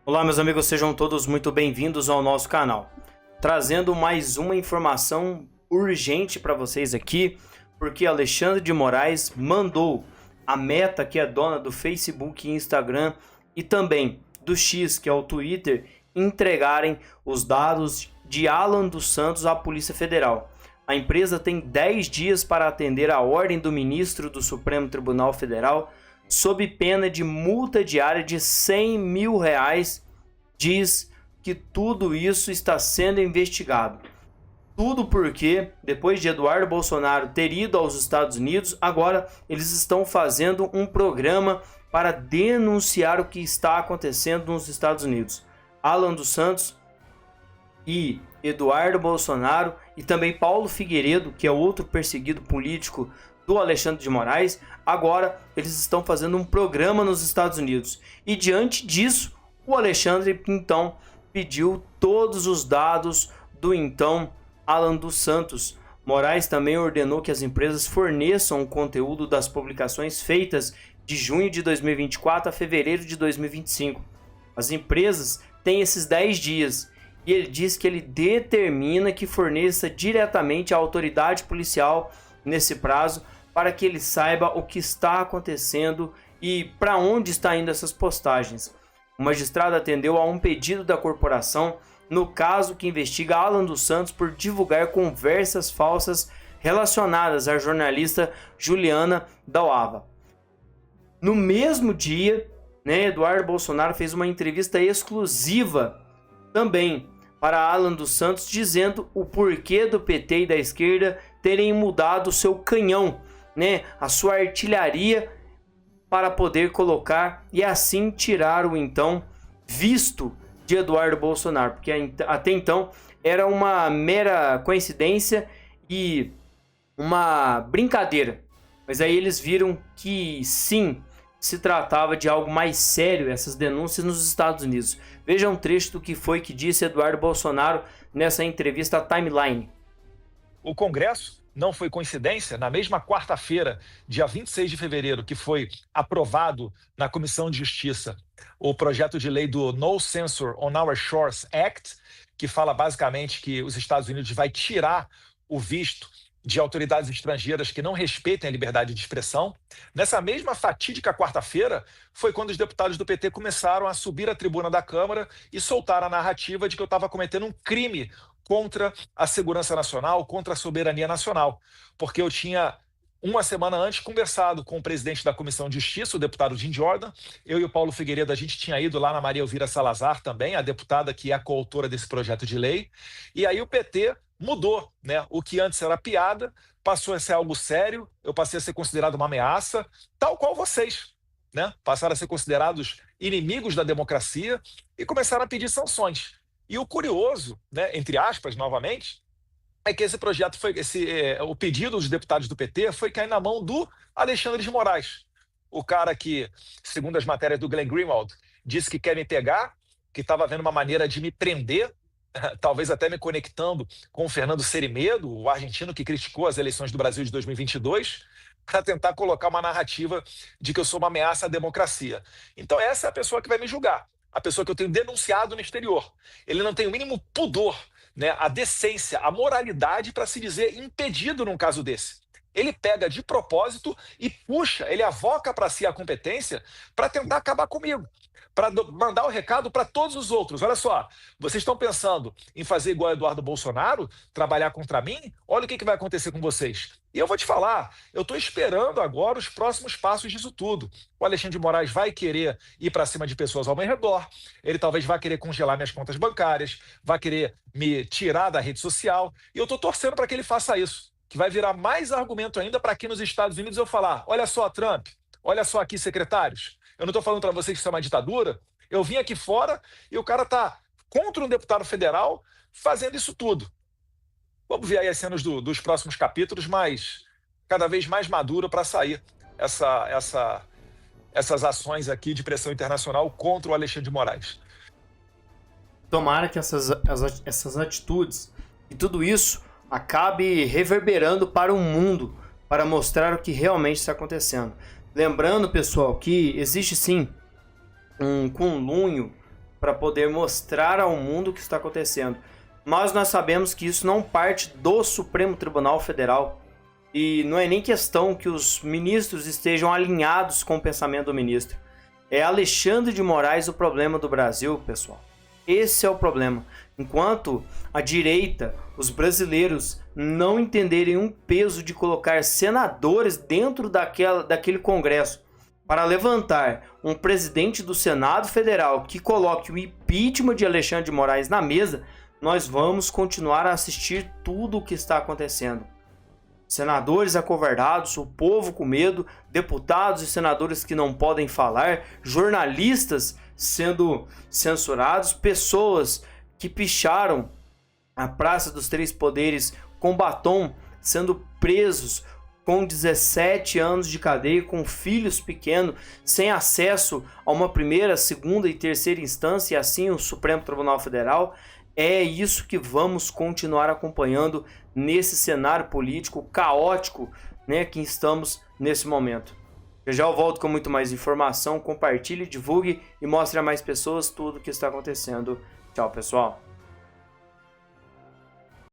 Olá, meus amigos, sejam todos muito bem-vindos ao nosso canal. Trazendo mais uma informação urgente para vocês aqui, porque Alexandre de Moraes mandou a Meta, que é dona do Facebook e Instagram, e também do X, que é o Twitter, entregarem os dados de Alan dos Santos à Polícia Federal. A empresa tem 10 dias para atender a ordem do ministro do Supremo Tribunal Federal, sob pena de multa diária de R$100 mil. Diz que tudo isso está sendo investigado. Tudo porque, depois de Eduardo Bolsonaro ter ido aos Estados Unidos, agora eles estão fazendo um programa para denunciar o que está acontecendo nos Estados Unidos. Alan dos Santos e Eduardo Bolsonaro e também Paulo Figueiredo, que é outro perseguido político do Alexandre de Moraes, agora eles estão fazendo um programa nos Estados Unidos. E diante disso, o Alexandre então pediu todos os dados do então Alan dos Santos. Moraes também ordenou que as empresas forneçam o conteúdo das publicações feitas de junho de 2024 a fevereiro de 2025. As empresas têm esses 10 dias e ele diz que ele determina que forneça diretamente à autoridade policial nesse prazo para que ele saiba o que está acontecendo e para onde está indo essas postagens. O magistrado atendeu a um pedido da corporação no caso que investiga Alan dos Santos por divulgar conversas falsas relacionadas à jornalista Juliana Dauava. No mesmo dia, Eduardo Bolsonaro fez uma entrevista exclusiva também para Alan dos Santos, dizendo o porquê do PT e da esquerda terem mudado o seu canhão, a sua artilharia, para poder colocar e assim tirar o então visto de Eduardo Bolsonaro, porque até então era uma mera coincidência e uma brincadeira. Mas aí eles viram que sim, se tratava de algo mais sério, essas denúncias nos Estados Unidos. Veja um trecho do que foi que disse Eduardo Bolsonaro nessa entrevista à Timeline. O Congresso, não foi coincidência, na mesma quarta-feira, dia 26 de fevereiro, que foi aprovado na Comissão de Justiça o projeto de lei do No Censure on Our Shores Act, que fala basicamente que os Estados Unidos vai tirar o visto de autoridades estrangeiras que não respeitem a liberdade de expressão. Nessa mesma fatídica quarta-feira, foi quando os deputados do PT começaram a subir à tribuna da Câmara e soltar a narrativa de que eu estava cometendo um crime contra a segurança nacional, contra a soberania nacional, porque eu tinha, uma semana antes, conversado com o presidente da Comissão de Justiça, o deputado Jim Jordan. Eu e o Paulo Figueiredo, a gente tinha ido lá na Maria Elvira Salazar também, a deputada que é a coautora desse projeto de lei, e aí o PT mudou, o que antes era piada, passou a ser algo sério, eu passei a ser considerado uma ameaça, tal qual vocês, passaram a ser considerados inimigos da democracia e começaram a pedir sanções. E o curioso, entre aspas, novamente, é que esse projeto o pedido dos deputados do PT foi cair na mão do Alexandre de Moraes, o cara que, segundo as matérias do Glenn Greenwald, disse que quer me pegar, que estava vendo uma maneira de me prender, talvez até me conectando com o Fernando Serimedo, o argentino que criticou as eleições do Brasil de 2022, para tentar colocar uma narrativa de que eu sou uma ameaça à democracia. Então essa é a pessoa que vai me julgar, a pessoa que eu tenho denunciado no exterior. Ele não tem o mínimo pudor, a decência, a moralidade para se dizer impedido num caso desse. Ele pega de propósito e puxa, ele avoca para si a competência para tentar acabar comigo, para mandar o recado para todos os outros. Olha só, vocês estão pensando em fazer igual Eduardo Bolsonaro, trabalhar contra mim? Olha o que vai acontecer com vocês. E eu vou te falar, eu estou esperando agora os próximos passos disso tudo. O Alexandre de Moraes vai querer ir para cima de pessoas ao meu redor, ele talvez vá querer congelar minhas contas bancárias, vai querer me tirar da rede social, e eu estou torcendo para que ele faça isso, que vai virar mais argumento ainda para aqui nos Estados Unidos eu falar: olha só, Trump, olha só aqui, secretários, eu não estou falando para vocês que isso é uma ditadura, eu vim aqui fora e o cara está contra um deputado federal fazendo isso tudo. Vamos ver aí as cenas dos próximos capítulos, mas cada vez mais maduro para sair essas ações aqui de pressão internacional contra o Alexandre de Moraes. Tomara que essas atitudes e tudo isso acabe reverberando para o mundo, para mostrar o que realmente está acontecendo. Lembrando, pessoal, que existe sim um conluio para poder mostrar ao mundo o que está acontecendo. Mas nós sabemos que isso não parte do Supremo Tribunal Federal e não é nem questão que os ministros estejam alinhados com o pensamento do ministro. É Alexandre de Moraes o problema do Brasil, pessoal. Esse é o problema. Enquanto a direita, os brasileiros, não entenderem um peso de colocar senadores dentro daquele Congresso para levantar um presidente do Senado Federal que coloque o impeachment de Alexandre de Moraes na mesa, nós vamos continuar a assistir tudo o que está acontecendo. Senadores acovardados, o povo com medo, deputados e senadores que não podem falar, jornalistas sendo censurados, pessoas que picharam a Praça dos Três Poderes com batom sendo presos com 17 anos de cadeia, com filhos pequenos, sem acesso a uma primeira, segunda e terceira instância, e assim o Supremo Tribunal Federal. É isso que vamos continuar acompanhando nesse cenário político caótico, né, que estamos nesse momento. Já eu volto com muito mais informação. Compartilhe, divulgue e mostre a mais pessoas tudo o que está acontecendo. Tchau, pessoal.